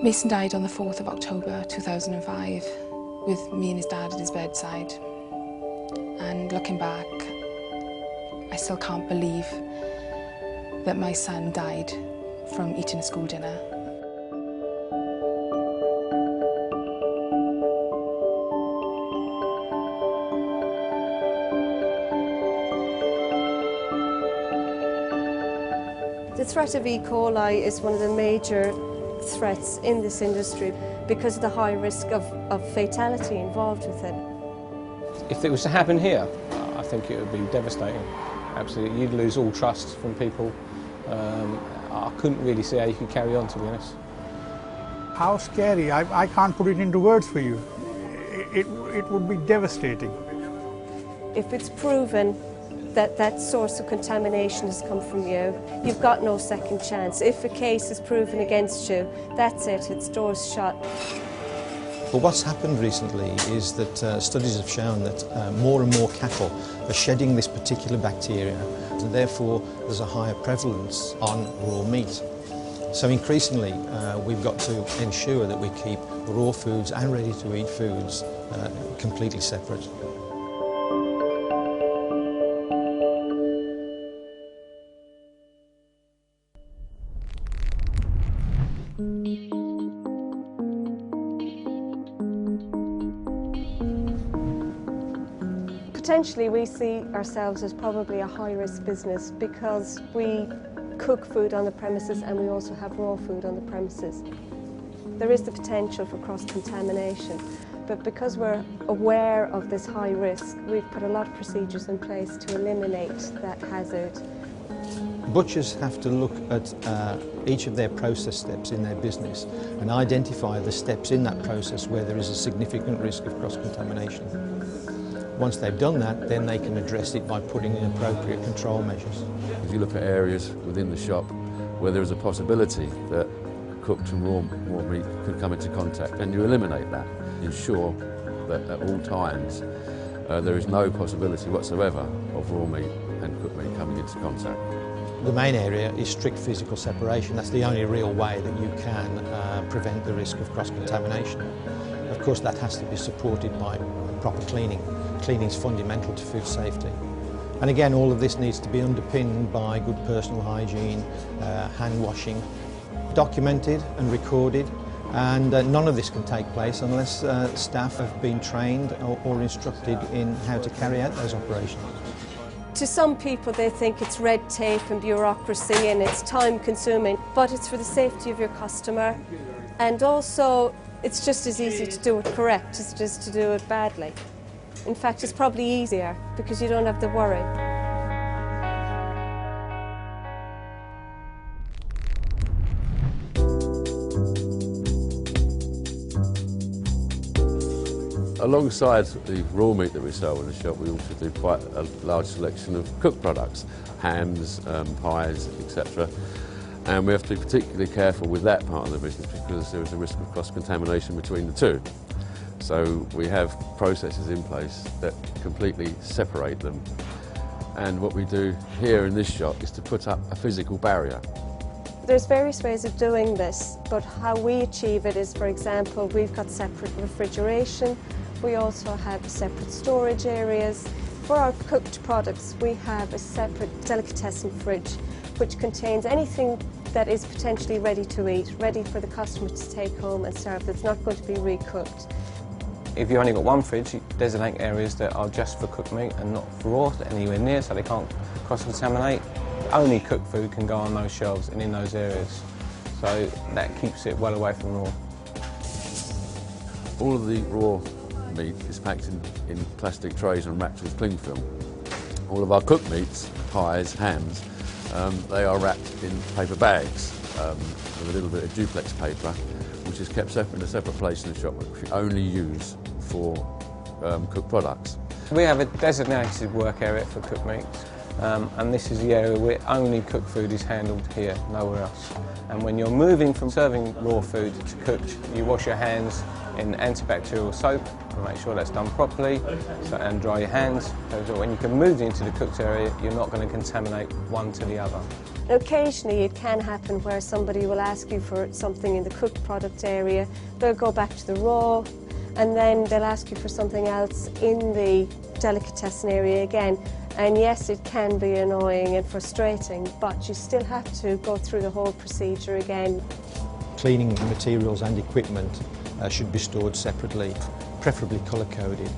Mason died on the 4th of October 2005 with me and his dad at his bedside. And looking back, I still can't believe that my son died from eating a school dinner. The threat of E. coli is one of the major threats in this industry because of the high risk of fatality involved with it. If it was to happen here, I think it would be devastating. Absolutely, you'd lose all trust from people. I couldn't really see how you could carry on, to be honest. How scary, I can't put it into words for you. It would be devastating. If it's proven that that source of contamination has come from you, you've got no second chance. If a case is proven against you, that's it, it's doors shut. But what's happened recently is that studies have shown that more and more cattle are shedding this particular bacteria, and therefore there's a higher prevalence on raw meat. So increasingly we've got to ensure that we keep raw foods and ready-to-eat foods completely separate. Potentially we see ourselves as probably a high-risk business because we cook food on the premises and we also have raw food on the premises. There is the potential for cross-contamination, but because we're aware of this high risk, we've put a lot of procedures in place to eliminate that hazard. Butchers have to look at each of their process steps in their business and identify the steps in that process where there is a significant risk of cross-contamination. Once they've done that, then they can address it by putting in appropriate control measures. If you look at areas within the shop where there is a possibility that cooked and raw meat could come into contact, then you eliminate that. Ensure that at all times there is no possibility whatsoever of raw meat and cooked meat coming into contact. The main area is strict physical separation. That's the only real way that you can prevent the risk of cross-contamination. Of course, that has to be supported by proper cleaning. Cleaning is fundamental to food safety. And again, all of this needs to be underpinned by good personal hygiene, hand washing, documented and recorded, and none of this can take place unless staff have been trained or instructed in how to carry out those operations. To some people they think it's red tape and bureaucracy and it's time consuming, but it's for the safety of your customer, and also it's just as easy to do it correct as it is to do it badly. In fact, it's probably easier because you don't have the worry. Alongside the raw meat that we sell in the shop, we also do quite a large selection of cooked products, hams, pies, etc. And we have to be particularly careful with that part of the business because there is a risk of cross-contamination between the two. So we have processes in place that completely separate them. And what we do here in this shop is to put up a physical barrier. There's various ways of doing this, but how we achieve it is, for example, we've got separate refrigeration. We also have separate storage areas. For our cooked products, we have a separate delicatessen fridge, which contains anything that is potentially ready to eat, ready for the customer to take home and serve, that's not going to be recooked. If you've only got one fridge, you designate areas that are just for cooked meat and not for raw, anywhere near, so they can't cross-contaminate. Only cooked food can go on those shelves and in those areas, so that keeps it well away from raw. All of the raw meat is packed in plastic trays and wrapped with cling film. All of our cooked meats, pies, hams, they are wrapped in paper bags with a little bit of duplex paper, which is kept in a separate place in the shop, which we only use for cooked products. We have a designated work area for cooked meats, and this is the area where only cooked food is handled here, nowhere else. And when you're moving from serving raw food to cooked, you wash your hands in antibacterial soap and make sure that's done properly, and dry your hands, so that when you can move into the cooked area, you're not going to contaminate one to the other. Occasionally it can happen where somebody will ask you for something in the cooked product area, they'll go back to the raw, and then they'll ask you for something else in the delicatessen area again. And yes, it can be annoying and frustrating, but you still have to go through the whole procedure again. Cleaning materials and equipment should be stored separately, preferably colour-coded.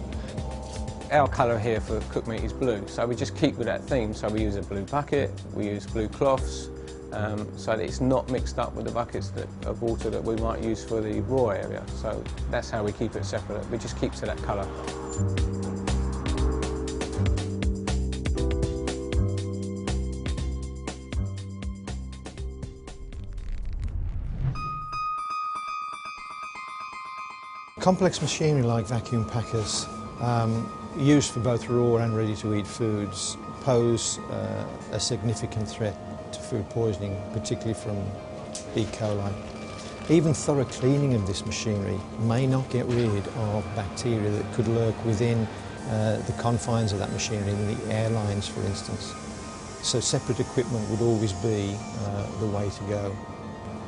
Our colour here for cooked meat is blue, so we just keep with that theme. So we use a blue bucket, we use blue cloths, so that it's not mixed up with the buckets of water that we might use for the raw area. So that's how we keep it separate. We just keep to that colour. Complex machinery like vacuum packers, used for both raw and ready-to-eat foods, pose a significant threat to food poisoning, particularly from E. coli. Even thorough cleaning of this machinery may not get rid of bacteria that could lurk within the confines of that machinery, in the air lines, for instance. So separate equipment would always be the way to go.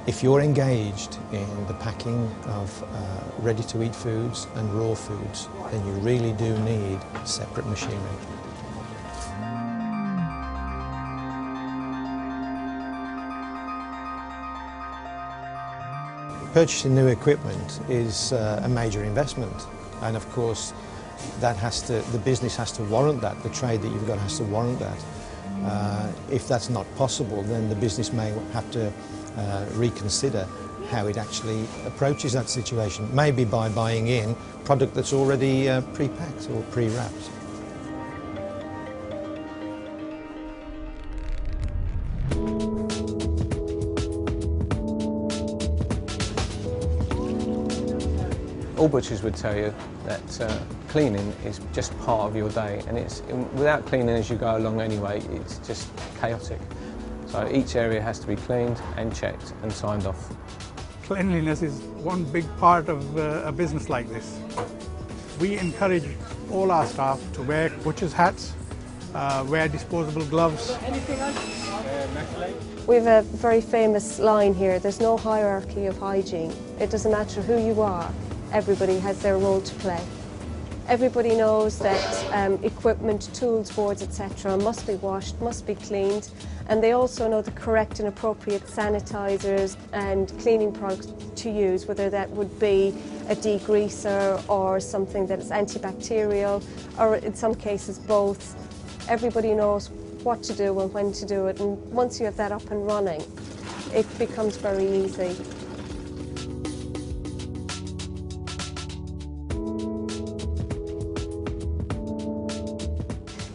If you're engaged in the packing of ready-to-eat foods and raw foods, then you really do need separate machinery. Purchasing new equipment is a major investment, and of course the business has to warrant that, the trade that you've got has to warrant that. If that's not possible, then the business may have to reconsider how it actually approaches that situation, maybe by buying in product that's already pre-packed or pre-wrapped. All butchers would tell you that cleaning is just part of your day, and without cleaning as you go along anyway, it's just chaotic. So each area has to be cleaned and checked and signed off. Cleanliness is one big part of a business like this. We encourage all our staff to wear butcher's hats, wear disposable gloves. We have a very famous line here: there's no hierarchy of hygiene. It doesn't matter who you are, everybody has their role to play. Everybody knows that equipment, tools, boards, etc. must be washed, must be cleaned, and they also know the correct and appropriate sanitisers and cleaning products to use, whether that would be a degreaser or something that is antibacterial, or in some cases both. Everybody knows what to do and when to do it, and once you have that up and running, it becomes very easy.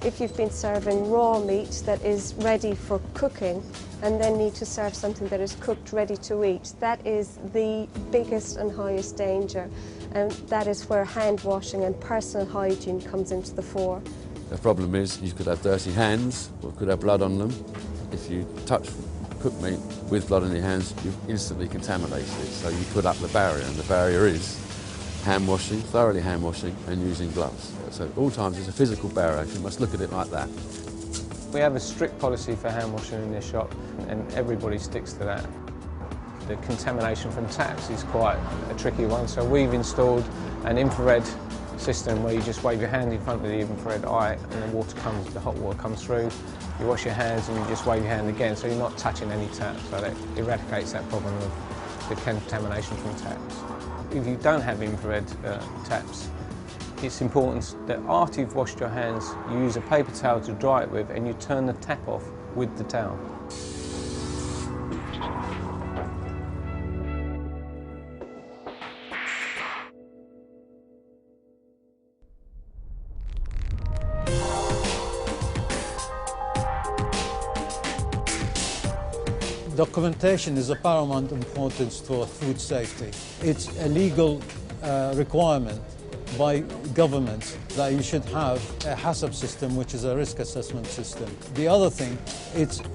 If you've been serving raw meat that is ready for cooking and then need to serve something that is cooked ready to eat, that is the biggest and highest danger, and that is where hand washing and personal hygiene comes into the fore. The problem is you could have dirty hands or could have blood on them. If you touch cooked meat with blood on your hands, you instantly contaminate it, so you put up the barrier, and the barrier is hand washing, thoroughly hand washing, and using gloves. So at all times it's a physical barrier, you must look at it like that. We have a strict policy for hand washing in this shop, and everybody sticks to that. The contamination from taps is quite a tricky one, so we've installed an infrared system where you just wave your hand in front of the infrared eye and the hot water comes through, you wash your hands and you just wave your hand again, so you're not touching any taps, so that eradicates that problem of the contamination from taps. If you don't have infrared taps, it's important that after you've washed your hands, you use a paper towel to dry it with, and you turn the tap off with the towel. Documentation is of paramount importance for food safety. It's a legal requirement by governments that you should have a HACCP system, which is a risk assessment system. The other thing,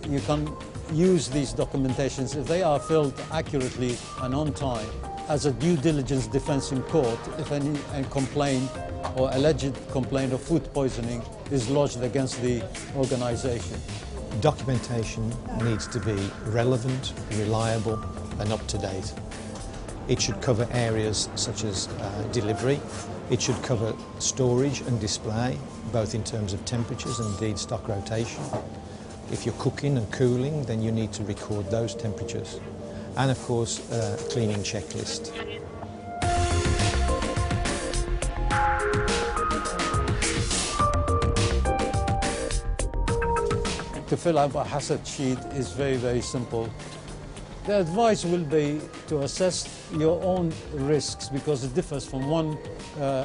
you can use these documentations if they are filled accurately and on time as a due diligence defense in court if any complaint or alleged complaint of food poisoning is lodged against the organisation. Documentation needs to be relevant, reliable and up to date. It should cover areas such as delivery. It should cover storage and display, both in terms of temperatures and indeed stock rotation. If you're cooking and cooling, then you need to record those temperatures. And of course, a cleaning checklist. To fill out a hazard sheet is very, very simple. The advice will be to assess your own risks because it differs from one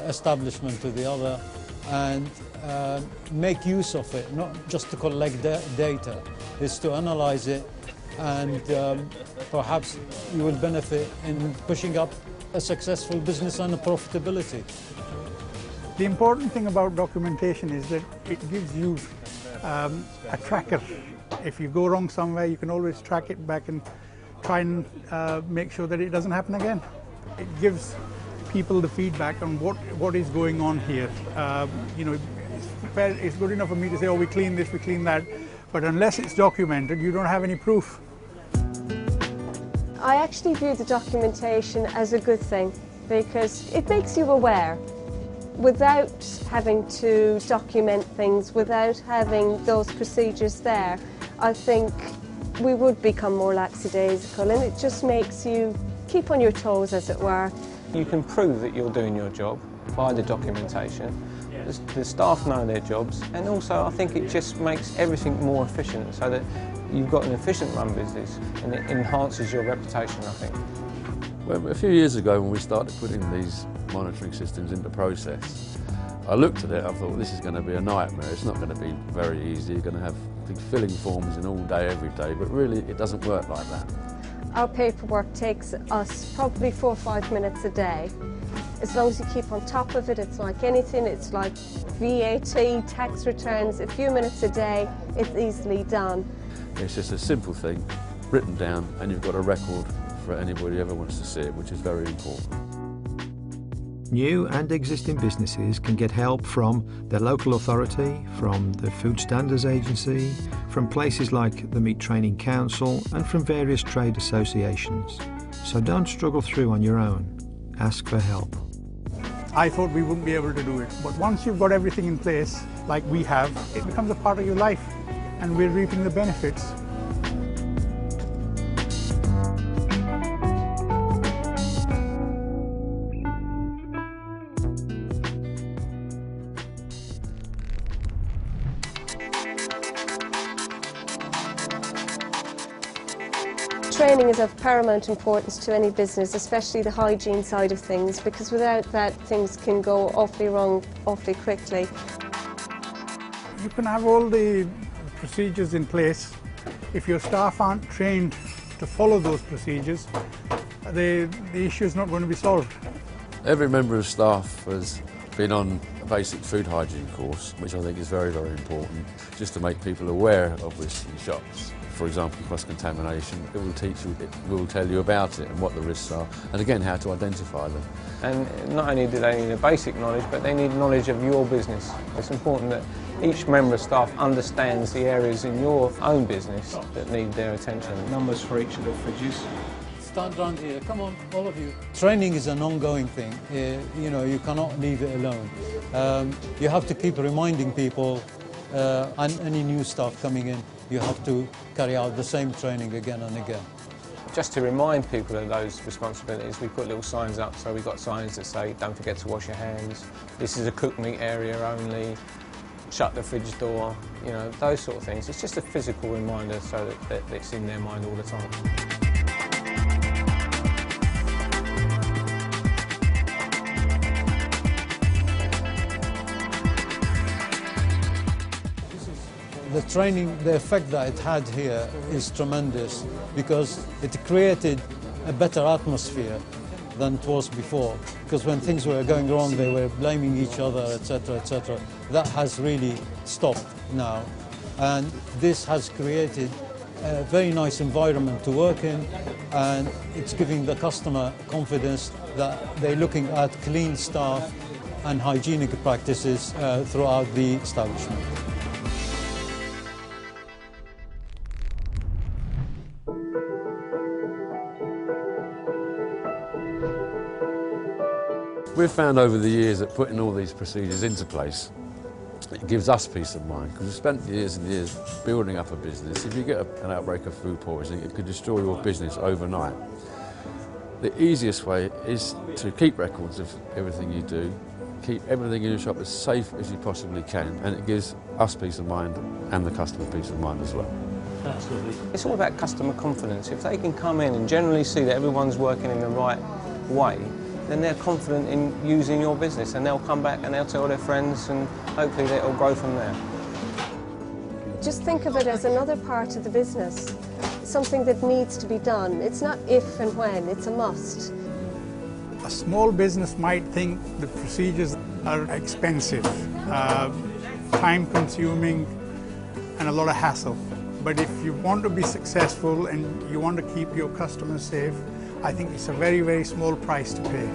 establishment to the other, and make use of it, not just to collect data, is to analyze it, and perhaps you will benefit in pushing up a successful business and a profitability. The important thing about documentation is that it gives you a tracker. If you go wrong somewhere, you can always track it back and try and make sure that it doesn't happen again. It gives people the feedback on what is going on here. You know, it's good enough for me to say, oh, we clean this, we clean that, but unless it's documented, you don't have any proof. I actually view the documentation as a good thing because it makes you aware. Without having to document things, without having those procedures there, I think we would become more lackadaisical, and it just makes you keep on your toes, as it were. You can prove that you're doing your job by the documentation. The staff know their jobs, and also I think it just makes everything more efficient so that you've got an efficient run business and it enhances your reputation, I think. Well, a few years ago when we started putting these monitoring systems into process, I looked at it, I thought this is going to be a nightmare, it's not going to be very easy, you're going to have filling forms in all day, every day, but really it doesn't work like that. Our paperwork takes us probably 4 or 5 minutes a day. As long as you keep on top of it, it's like anything, it's like VAT, tax returns, a few minutes a day, it's easily done. It's just a simple thing, written down, and you've got a record for anybody who ever wants to see it, which is very important. New and existing businesses can get help from their local authority, from the Food Standards Agency, from places like the Meat Training Council and from various trade associations. So don't struggle through on your own. Ask for help. I thought we wouldn't be able to do it, but once you've got everything in place, like we have, it becomes a part of your life, and we're reaping the benefits. Training is of paramount importance to any business, especially the hygiene side of things, because without that things can go awfully wrong awfully quickly. You can have all the procedures in place. If your staff aren't trained to follow those procedures, the issue is not going to be solved. Every member of staff has been on a basic food hygiene course, which I think is very, very important, just to make people aware of risks in shops. For example, cross-contamination, it will teach you, it will tell you about it and what the risks are, and again, how to identify them. And not only do they need a basic knowledge, but they need knowledge of your business. It's important that each member of staff understands the areas in your own business that need their attention. Numbers for each of the fridges. Stand around here, come on, all of you. Training is an ongoing thing. You know, you cannot leave it alone. You have to keep reminding people, and any new staff coming in, you have to carry out the same training again and again. Just to remind people of those responsibilities, we put little signs up. So we've got signs that say, don't forget to wash your hands, this is a cooked meat area only, shut the fridge door, you know, those sort of things. It's just a physical reminder so that it's in their mind all the time. The training, the effect that it had here is tremendous because it created a better atmosphere than it was before. Because when things were going wrong, they were blaming each other, etc., etc. That has really stopped now. And this has created a very nice environment to work in, and it's giving the customer confidence that they're looking at clean staff and hygienic practices throughout the establishment. We've found over the years that putting all these procedures into place, it gives us peace of mind, because we've spent years and years building up a business. If you get an outbreak of food poisoning, it could destroy your business overnight. The easiest way is to keep records of everything you do, keep everything in your shop as safe as you possibly can, and it gives us peace of mind and the customer peace of mind as well. Absolutely. It's all about customer confidence. If they can come in and generally see that everyone's working in the right way, then they're confident in using your business, and they'll come back and they'll tell their friends, and hopefully it'll grow from there. Just think of it as another part of the business, something that needs to be done. It's not if and when, it's a must. A small business might think the procedures are expensive, time-consuming, and a lot of hassle. But if you want to be successful and you want to keep your customers safe, I think it's a very, very small price to pay.